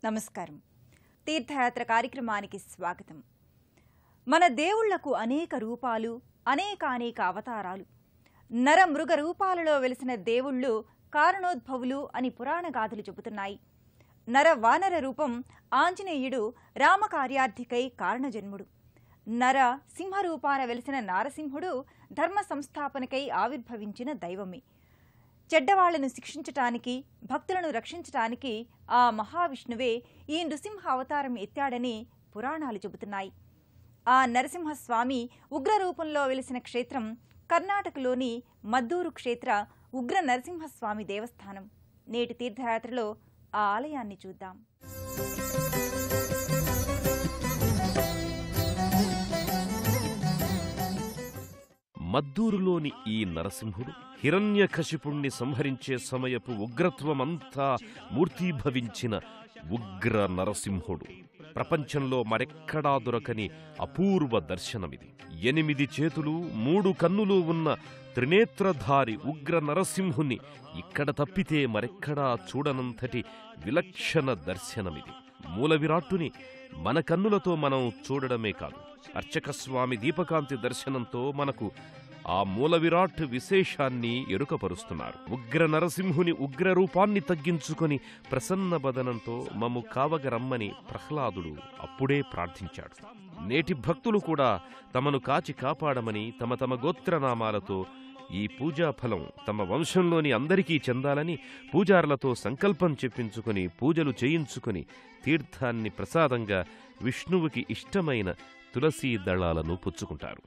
నమస్కారం. తీర్థయాత్ర కార్యక్రమానికి స్వాగతం. మన దేవుళ్లకు అనేక రూపాలు, అనేక అవతారాలు. నర మృగ రూపాలలో వెలిసిన దేవుళ్ళు కారణోద్భవులు అని పురాణ గాథలు చెబుతున్నాయి. నర వానర రూపం ఆంజనేయుడు రామకార్యార్థికై కారణజన్ముడు. నర సింహ రూపాన వెలిసిన నారసింహుడు ధర్మ సంస్థాపనకై ఆవిర్భవించిన దైవమే. చెడ్డవాళ్లను శిక్షించటానికి, భక్తులను రక్షించటానికి ఆ మహావిష్ణువే ఈ నృసింహ అవతారం ఎత్తాడని పురాణాలు చెబుతున్నాయి. ఆ నరసింహస్వామి ఉగ్ర రూపంలో వెలిసిన క్షేత్రం కర్ణాటకలోని మద్దూరు క్షేత్ర ఉగ్ర నరసింహస్వామి దేవస్థానం. నేటి తీర్థయాత్రలో ఆ ఆలయాన్ని చూద్దాం. మద్దూరులోని ఈ నరసింహుడు హిరణ్యకశిపుణ్ణి సంహరించే సమయపు ఉగ్రత్వమంతా మూర్తీభవించిన ఉగ్ర నరసింహుడు. ప్రపంచంలో మరెక్కడా దొరకని అపూర్వ దర్శనమిది. 8 చేతులు 3 కన్నులు ఉన్న త్రినేత్రధారి ఉగ్ర నరసింహుని ఇక్కడ తప్పితే మరెక్కడా చూడనంతటి విలక్షణ దర్శనమిది. మూల విరాట్టుని మన కన్నులతో మనం చూడడమే కాదు, అర్చకస్వామి దీపకాంతి దర్శనంతో మనకు ఆ మూల విరాట్ విశేషాన్ని ఎరుకపరుస్తున్నారు. ఉగ్ర నరసింహుని ఉగ్ర రూపాన్ని తగ్గించుకొని ప్రసన్న బదనంతో మమ్ము కావగరమ్మని ప్రహ్లాదుడు అప్పుడే ప్రార్థించాడు. నేటి భక్తులు కూడా తమను కాచి కాపాడమని తమ తమ గోత్రనామాలతో ఈ పూజాఫలం తమ వంశంలోని అందరికీ చెందాలని పూజారులతో సంకల్పం చెప్పించుకుని పూజలు చేయించుకుని తీర్థాన్ని ప్రసాదంగా విష్ణువుకి ఇష్టమైన తులసీ దళాలను పుచ్చుకుంటారు.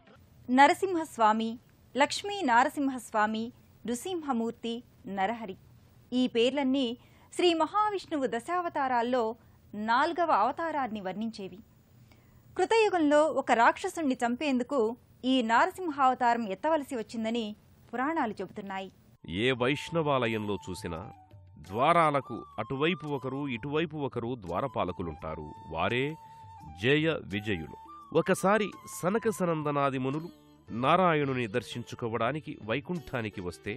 నరసింహస్వామి, లక్ష్మీ నారసింహస్వామి, నృసింహమూర్తి, నరహరి ఈ పేర్లన్నీ శ్రీ మహావిష్ణువు దశావతారాల్లో 4వ అవతారాన్ని వర్ణించేవి. కృతయుగంలో ఒక రాక్షసుణ్ణి చంపేందుకు ఈ నారసింహావతారం ఎత్తవలసి వచ్చిందని పురాణాలు చెబుతున్నాయి. ఏ వైష్ణవాలయంలో చూసినా ద్వారాలకు అటువైపు ఒకరు ఇటువైపు ఒకరు ద్వారపాలకులుంటారు. వారే జయ విజయులు. ఒకసారి సనక సనందనాది మునులు నారాయణుని దర్శించుకోవడానికి వైకుంఠానికి వస్తే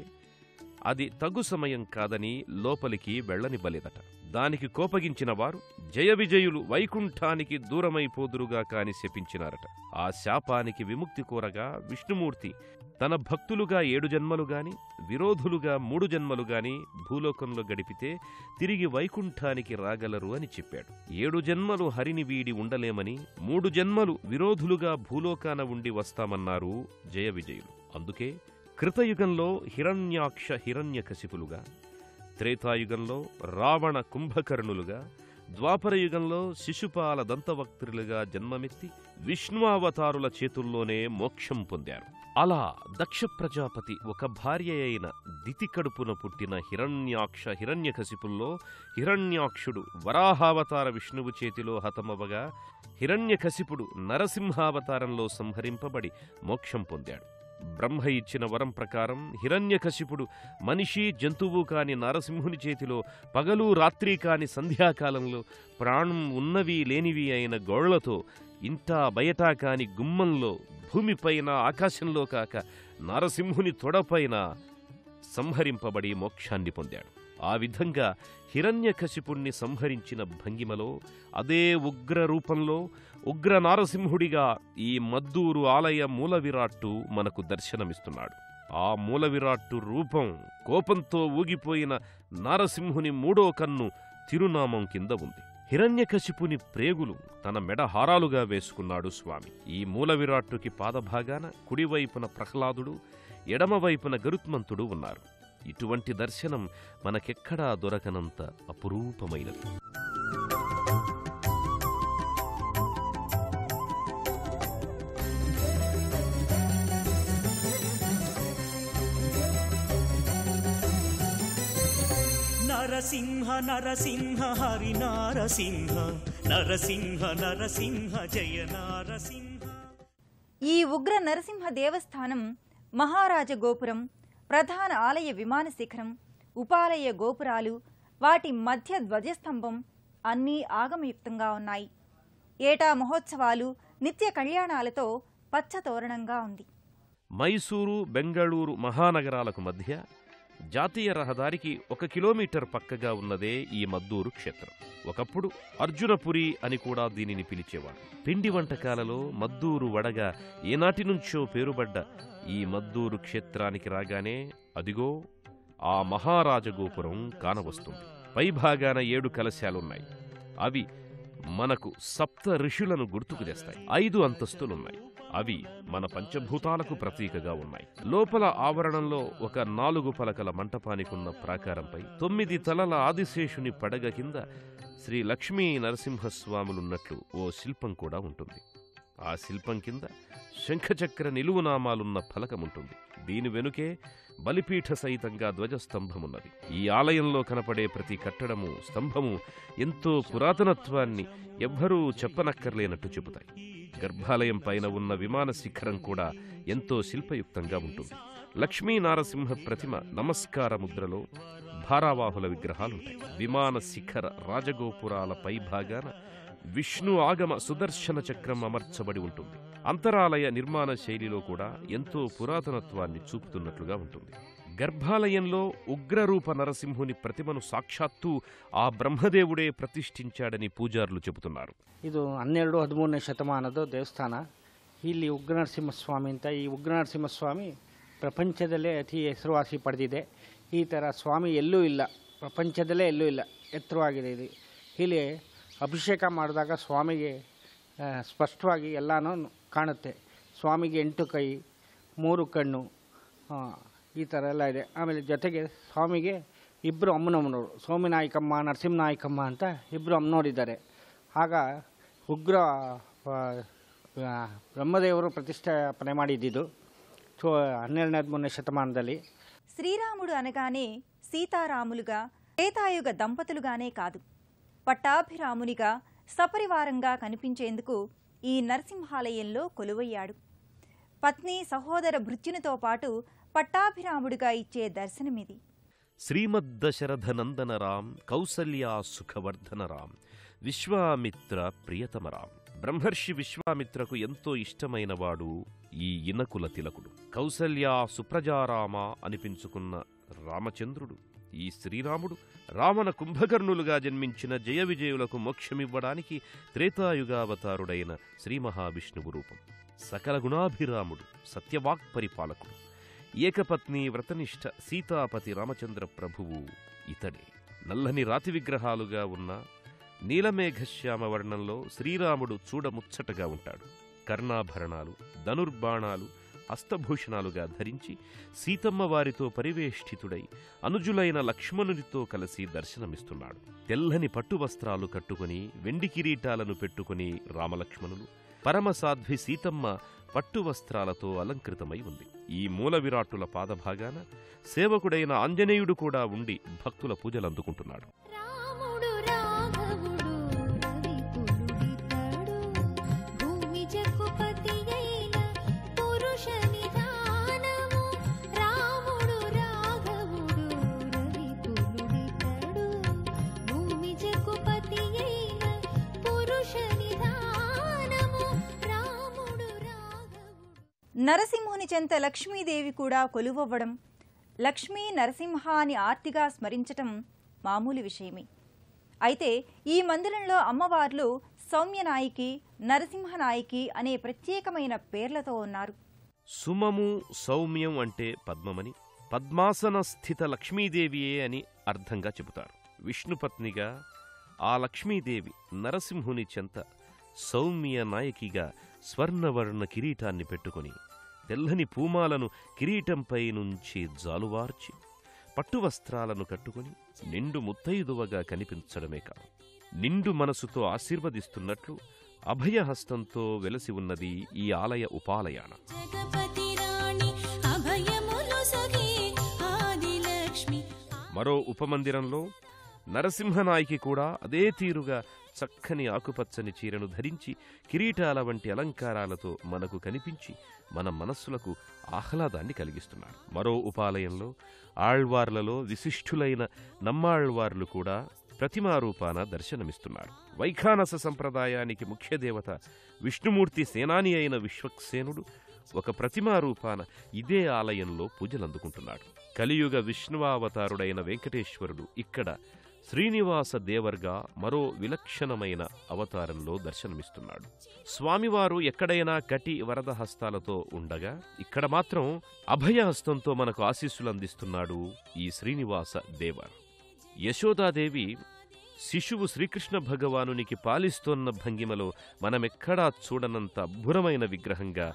అది తగు సమయం కాదని లోపలికి వెళ్లని బలిదట. దానికి కోపగించిన వారు జయ విజయులు వైకుంఠానికి దూరమైపోదురుగా కాని శపించినారట. ఆ శాపానికి విముక్తి కోరగా విష్ణుమూర్తి తన భక్తులుగా 7 జన్మలుగాని, విరోధులుగా 3 జన్మలుగాని భూలోకంలో గడిపితే తిరిగి వైకుంఠానికి రాగలరు అని చెప్పాడు. 7 జన్మలు హరిని వీడి ఉండలేమని 3 జన్మలు విరోధులుగా భూలోకాన ఉండి వస్తామన్నారు జయ విజయులు. అందుకే కృతయుగంలో హిరణ్యాక్ష హిరణ్యకశిపులుగా, త్రేతాయుగంలో రావణ కుంభకర్ణులుగా, ద్వాపరయుగంలో శిశుపాల దంతవక్త్రులుగా జన్మమెత్తి విష్ణువతారుల చేతుల్లోనే మోక్షం పొందారు. అలా దక్ష ప్రజాపతి ఒక భార్య అయిన దితి కడుపున పుట్టిన హిరణ్యాక్ష హిరణ్యకశిపుల్లో హిరణ్యాక్షుడు వరాహావతార విష్ణువు చేతిలో హతమవగా హిరణ్యకశిపుడు నరసింహావతారంలో సంహరింపబడి మోక్షం పొందాడు. బ్రహ్మ ఇచ్చిన వరం ప్రకారం హిరణ్యకశిపుడు మనిషి జంతువు కాని నరసింహుని చేతిలో పగలు రాత్రి కాని సంధ్యాకాలంలో ప్రాణం ఉన్నవి లేనివి అయిన గోళ్లతో ఇంటా బయటా కాని గుమ్మంలో భూమిపైన ఆకాశంలో కాక నరసింహుని తొడపైన సంహరింపబడి మోక్షాన్ని పొందాడు. ఆ విధంగా హిరణ్యకశిపుణ్ణి సంహరించిన భంగిమలో అదే ఉగ్ర రూపంలో ఉగ్ర నారసింహుడిగా ఈ మద్దూరు ఆలయ మూల విరాట్టు మనకు దర్శనమిస్తున్నాడు. ఆ మూల విరాట్టు రూపం కోపంతో ఊగిపోయిన నారసింహుని 3వ కన్ను తిరునామం కింద ఉంది. హిరణ్యకశిపుని ప్రేగులు తన మెడహారాలుగా వేసుకున్నాడు స్వామి. ఈ మూల విరాట్టుకి పాదభాగాన కుడివైపున ప్రహ్లాదుడు, ఎడమవైపున గరుత్మంతుడు ఉన్నారు. ఇటువంటి దర్శనం మనకెక్కడా దొరకనంత అపురూపమైనది. నరసింహ నరసింహ హరి నారసింహ, నరసింహ నరసింహ జయ నారసింహ. ఈ ఉగ్ర నరసింహ దేవస్థానం మహారాజ గోపురం, ప్రధాన ఆలయ విమాన శిఖరం, ఉపాలయ గోపురాలు, వాటి మధ్య ధ్వజస్తంభం అన్నీ ఆగమయుక్తంగా ఉన్నాయి. ఏటా మహోత్సవాలు, నిత్య కళ్యాణాలతో పచ్చతోరణంగా ఉంది. మైసూరు, బెంగళూరు మహానగరాలకు మధ్య జాతీయ రహదారికి 1 కిలోమీటర్ పక్కగా ఉన్నదే ఈ మద్దూరు క్షేత్రం. ఒకప్పుడు అర్జునపురి అని కూడా దీనిని పిలిచేవారు. పిండి వంటకాలలో మద్దూరు వడగా ఏనాటి నుంచో పేరుబడ్డ ఈ మద్దూరు క్షేత్రానికి రాగానే అదిగో ఆ మహారాజగోపురం కానవస్తుంది. పైభాగాన 7 కలశాలున్నాయి. అవి మనకు సప్త ఋషులను గుర్తుకు తెస్తాయి. 5 అంతస్తులున్నాయి. అవి మన పంచభూతాలకు ప్రతీకగా ఉన్నాయి. లోపల ఆవరణంలో ఒక 4 పలకల మంటపానికున్న ప్రాకారంపై 9 తలల ఆదిశేషుని పడగ కింద శ్రీ లక్ష్మీ నరసింహస్వాములున్నట్లు ఓ శిల్పం కూడా ఉంటుంది. ఆ శిల్పం కింద శంఖచక్ర నిలువునామాలున్న ఫలకముంటుంది. దీని వెనుకే బలిపీఠ సహితంగా ధ్వజస్తంభమున్నది. ఈ ఆలయంలో కనపడే ప్రతి కట్టడము, స్తంభము ఎంతో పురాతనత్వాన్ని ఎవ్వరూ చెప్పనక్కర్లేనట్టు చెబుతాయి. గర్భాలయం పైన ఉన్న విమాన శిఖరం కూడా ఎంతో శిల్పయుక్తంగా ఉంటుంది. లక్ష్మీ నారసింహ ప్రతిమ నమస్కార ముద్రలో భారావాహుల విగ్రహాలుంటాయి. విమాన శిఖర రాజగోపురాల పైభాగాన విష్ణు ఆగమ సుదర్శన చక్రం అమర్చబడి ఉంటుంది. అంతరాలయ నిర్మాణ శైలిలో కూడా ఎంతో పురాతనత్వాన్ని చూపుతున్నట్లుగా ఉంటుంది. గర్భాలయంలో ఉగ్రరూప నరసింహుని ప్రతిమను సాక్షాత్తు ఆ ಬ್ರಹ್ಮದೇವುడే ಪ್ರತಿಷ್ಠಿಂಚಾಡನಿ ಪೂಜಾರ್ಲು ಚೆಬುతున్నారు. ಇದು 12-13ನೇ ಶತಮಾನದ ದೇವಸ್ಥಾನ. ಇಲ್ಲಿ ಉಗ್ರನರಸಿಂಹಸ್ವಾಮಿ ಅಂತ, ಈ ಉಗ್ರನರಸಿಂಹಸ್ವಾಮಿ ಪ್ರಪಂಚದಲ್ಲೇ ಅತಿ ಹೆಸರುವಾಸಿ ಪಡೆದಿದೆ. ಈ ಥರ ಸ್ವಾಮಿ ಎಲ್ಲೂ ಇಲ್ಲ, ಪ್ರಪಂಚದಲ್ಲೇ ಎಲ್ಲೂ ಇಲ್ಲ, ಎತ್ತರವಾಗಿದೆ ಇದು. ಇಲ್ಲಿ ಅಭಿಷೇಕ ಮಾಡಿದಾಗ ಸ್ವಾಮಿಗೆ ಸ್ಪಷ್ಟವಾಗಿ ಎಲ್ಲನೂ ಕಾಣುತ್ತೆ. ಸ್ವಾಮಿಗೆ 8 ಕೈ 3 ಕಣ್ಣು ಈ ಥರ ಎಲ್ಲ ಇದೆ. ಆಮೇಲೆ ಜೊತೆಗೆ ಸ್ವಾಮಿಗೆ 2 ಅಮ್ಮನಮ್ಮನವರು, ಸೋಮಿನಾಯಕಮ್ಮ ನರಸಿಂಹನಾಯಕಮ್ಮ ಅಂತ 2 ಅಮ್ಮನವರಿದ್ದಾರೆ. ಆಗ ಉಗ್ರ ಬ್ರಹ್ಮದೇವರು ಪ್ರತಿಷ್ಠಾಪನೆ ಮಾಡಿದ್ದು 12ನೇ శతమానದಲ್ಲಿ. శ్రీరాముడు అనగానే సీతారాములుగా, త్రేతాయుగ దంపతులుగానే కాదు, పట్టాభిరామునిగా సపరివారంగా కనిపించేందుకు ఈ నరసింహాలయంలో కొలువయ్యాడు. పత్ని సహోదర భృత్యునితో పాటు పట్టాభిరాముడిగా ఇచ్చే దర్శనమిది. శ్రీమద్దశరథనందనరాం కౌసల్యా సుఖవర్ధనరాం విశ్వామిత్ర ప్రియతమరాం. బ్రహ్మర్షి విశ్వామిత్రకు ఎంతో ఇష్టమైనవాడు ఈ ఇనకుల తిలకుడు. కౌసల్యా సుప్రజారామ అనిపించుకున్న రామచంద్రుడు, ఈ శ్రీరాముడు రావణ కుంభకర్ణులుగా జన్మించిన జయ విజయులకు మోక్షమివ్వడానికి త్రేతాయుగావతారుడైన శ్రీ మహావిష్ణువు రూపం. సకల గుణాభిరాముడు, సత్యవాక్ పరిపాలకుడు, ఏకపత్ని వ్రతనిష్ఠ సీతాపతి రామచంద్ర ప్రభువు ఇతడే. నల్లని రాతి విగ్రహాలుగా ఉన్న నీలమేఘశ్యామ వర్ణంలో శ్రీరాముడు చూడముచ్చటగా ఉంటాడు. కర్ణాభరణాలు, ధనుర్బాణాలు, హస్తభూషణాలుగా ధరించి సీతమ్మ వారితో పరివేష్టితుడై అనుజులైన లక్ష్మణునితో కలిసి దర్శనమిస్తున్నాడు. తెల్లని పట్టు వస్త్రాలు కట్టుకుని వెండి కిరీటాలను పెట్టుకుని రామలక్ష్మణులు, పరమసాధ్వి సీతమ్మ పట్టు వస్త్రాలతో అలంకృతమై ఉంది. ఈ మూల విరాట్టుల పాదభాగాన సేవకుడైన ఆంజనేయుడు కూడా ఉండి భక్తుల పూజలందుకుంటున్నాడు. నరసింహుని చెంత లక్ష్మీదేవి కూడా కొలువవ్వడం, లక్ష్మీ నరసింహ అని ఆర్తిగా స్మరించటం మామూలు విషయమే. అయితే ఈ మందిరంలో అమ్మవార్లు సౌమ్యనాయికి, నరసింహనాయికి అనే ప్రత్యేకమైన పేర్లతో ఉన్నారు. సుమము సౌమ్యం అంటే పద్మమని, పద్మాసన స్థిత లక్ష్మీదేవియే అని అర్థంగా చెబుతారు. విష్ణుపత్నిగా ఆ లక్ష్మీదేవి నరసింహుని చెంత సౌమ్య నాయకిగా స్వర్ణవర్ణ కిరీటాన్ని పెట్టుకుని తెల్లని పూమాలను కిరీటంపై నుంచి జాలువార్చి పట్టువస్త్రాలను కట్టుకుని నిండు ముత్తైదువగా కనిపించడమే కాదు, నిండు మనసుతో ఆశీర్వదిస్తున్నట్లు అభయహస్తంతో వెలసి ఉన్నది ఈ ఆలయ ఉపాలయాన. మరో ఉపమందిరంలో నరసింహనాయికి కూడా అదే తీరుగా చక్కని ఆకుపచ్చని చీరను ధరించి కిరీటాల వంటి అలంకారాలతో మనకు కనిపించి మన మనస్సులకు ఆహ్లాదాన్ని కలిగిస్తున్నారు. మరో ఉపాలయంలో ఆళ్వార్లలో విశిష్ఠులైన నమ్మాళ్వార్లు కూడా ప్రతిమారూపాన దర్శనమిస్తున్నారు. వైఖానస సంప్రదాయానికి ముఖ్య దేవత విష్ణుమూర్తి సేనాని అయిన విశ్వక్సేనుడు ఒక ప్రతిమా రూపాన ఇదే ఆలయంలో పూజలందుకుంటున్నాడు. కలియుగ విష్ణువావతారుడైన వెంకటేశ్వరుడు ఇక్కడ శ్రీనివాస దేవర్గా మరో విలక్షణమైన అవతారంలో దర్శనమిస్తున్నాడు. స్వామివారు ఎక్కడైనా కటి వరద హస్తాలతో ఉండగా ఇక్కడ మాత్రం అభయహస్తంతో మనకు ఆశీస్సులు అందిస్తున్నాడు ఈ శ్రీనివాస దేవర్. యశోదాదేవి శిశువు శ్రీకృష్ణ భగవానునికి పాలిస్తోన్న భంగిమలో మనమెక్కడా చూడనంత అద్భుతమైన విగ్రహంగా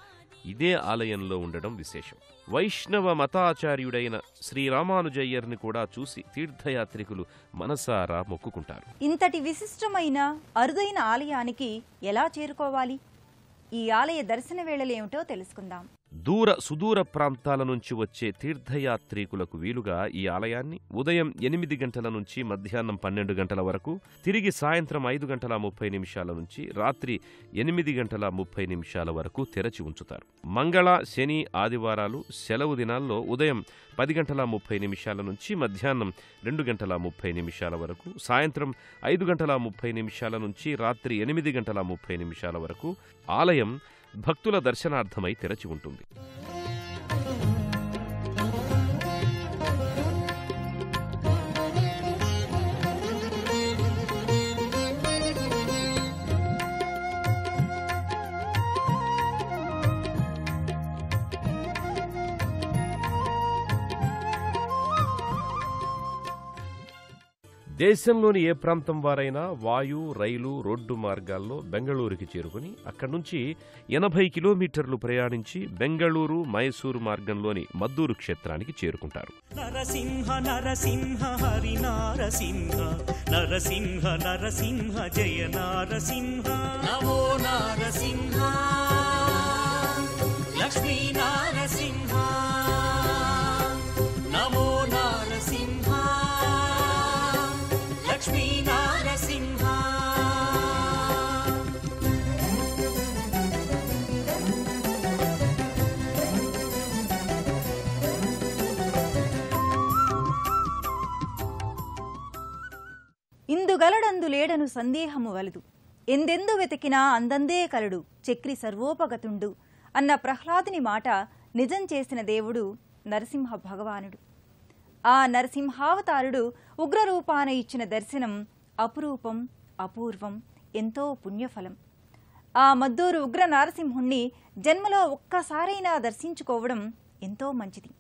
ఇదే ఆలయంలో ఉండడం విశేషం. వైష్ణవ మతాచార్యుడైన శ్రీరామానుజయ్యర్ని కూడా చూసి తీర్థయాత్రికులు మనసారా మొక్కుకుంటారు. ఇంతటి విశిష్టమైన అరుదైన ఆలయానికి ఎలా చేరుకోవాలి? ఈ ఆలయ దర్శన వేళలేమిటో తెలుసుకుందాం. సుదూర ప్రాంతాల నుంచి వచ్చే తీర్థయాత్రికులకు వీలుగా ఈ ఆలయాన్ని ఉదయం 8 గంటల నుంచి మధ్యాహ్నం 12 గంటల వరకు, తిరిగి సాయంత్రం 5:30 నుంచి రాత్రి 8:30 వరకు తెరచి ఉంచుతారు. మంగళ, శని, ఆదివారాలు సెలవు దినాల్లో ఉదయం 10:30 నుంచి మధ్యాహ్నం 2:30 వరకు, సాయంత్రం 5:30 నుంచి రాత్రి 8:30 వరకు ఆలయం భక్తుల దర్శనార్థమై తెరచి ఉంటుంది. దేశంలోని ఏ ప్రాంతం వారైనా వాయు, రైలు, రోడ్డు మార్గాల్లో బెంగళూరుకి చేరుకుని అక్కడి నుంచి 80 కిలోమీటర్లు ప్రయాణించి బెంగళూరు, మైసూరు మార్గంలోని మద్దూరు క్షేత్రానికి చేరుకుంటారు. నరసింహ నరసింహ హరి నారసింహ, నరసింహ నరసింహ జయ నారసింహ, నమో నారసింహ లక్ష్మీ నారసింహ, నమో నారసింహ లక్ష్మీ నారసింహ. ఇందుగలడందు లేడను సందేహము వలదు, ఎందెందు వెతికినా అందందే కలడు చక్రి సర్వోపగతుండు అన్న ప్రహ్లాదుని మాట నిజం చేసిన దేవుడు నరసింహ భగవానుడు. ఆ నరసింహావతారుడు ఉగ్రరూపాన ఇచ్చిన దర్శనం అపురూపం, అపూర్వం, ఎంతో పుణ్యఫలం. ఆ మద్దూరు ఉగ్ర నారసింహుణ్ణి జన్మలో ఒక్కసారైనా దర్శించుకోవడం ఎంతో మంచిది.